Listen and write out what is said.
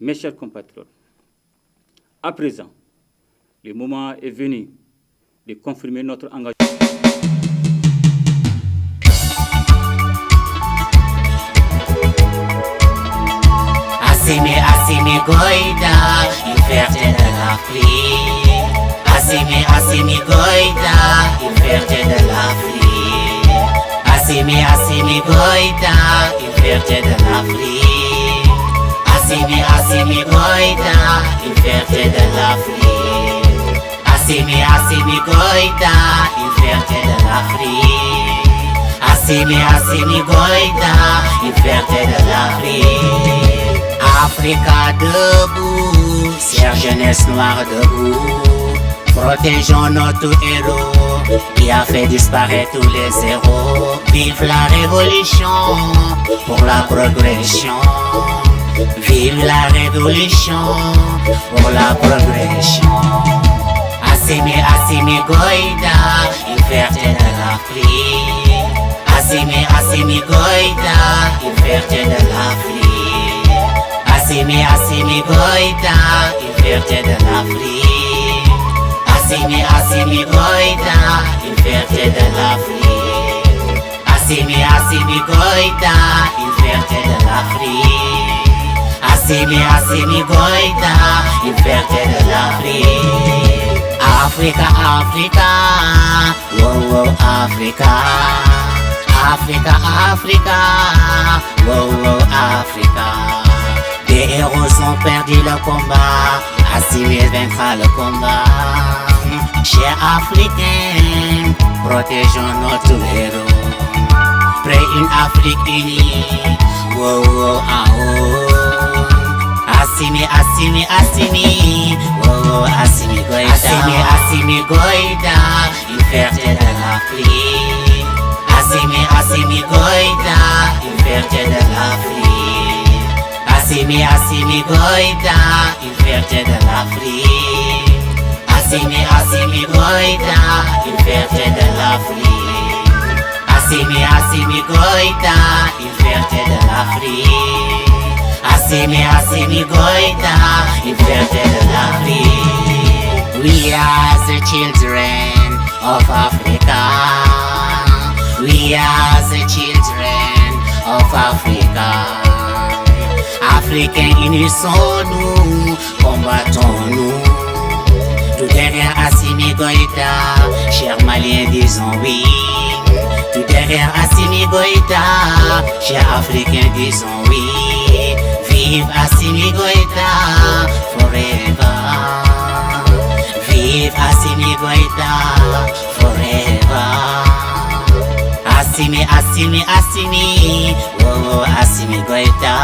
Mes chers compatriotes, à présent, le moment est venu de confirmer notre engagement. Assimi Goïta, une fierté de l'Afrique. Assimi Goïta, une fierté de l'Afrique. Assimi Goïta, une fierté de l'Afrique. Assimi Goïta, une fierté de l'Afrique. Assimi Goïta, une fierté de l'Afrique. Assimi Goïta, une fierté de l'Afrique. Africa debout, chère jeunesse noire debout. Protégeons notre héros qui a fait disparaître tous les héros. Vive la révolution pour la progression. Vive la révolution pour la progression. Assimi Goïta, une fierté de l'Afrique. Assimi Goïta, une fierté de l'Afrique. Assimi Goïta, une fierté de l'Afrique. Assimi Goïta, une fierté de l'Afrique. Assimi Goïta, une fierté de l'Afrique. Assimi Goïta, une fierté de l'Afrique. Africa, Africa, wow, wow, Africa. Africa, Africa, wow, wow, Africa. Des héros ont perdu le combat, Assimi vaincra le combat. Chers Africains, protégeons notre héros. Près une Afrique unie, wow, wow, ah, oh. Assimi, wow, wow, Assimi Goïta. Assimi Goïta, une fierté de l'Afrique. Assimi Goïta, une fierté de l'Afrique. Assimi Goïta, une fierté de l'Afrique. Assimi Goïta, une fierté de l'Afrique. Assimi Goïta, une fierté de l'Afrique. Assimi Goïta, une fierté de l'Afrique. We are the children of Africa. We are the children of Africa. Africains, unissons-nous, combattons-nous. Tout derrière Assimi Goïta, chers Maliens, disons oui. Tout derrière Assimi Goïta, chers Africains, disons oui. Vive Assimi Goïta, forever. Vive Assimi Goïta, forever. Assimi, oh, Assimi Goïta.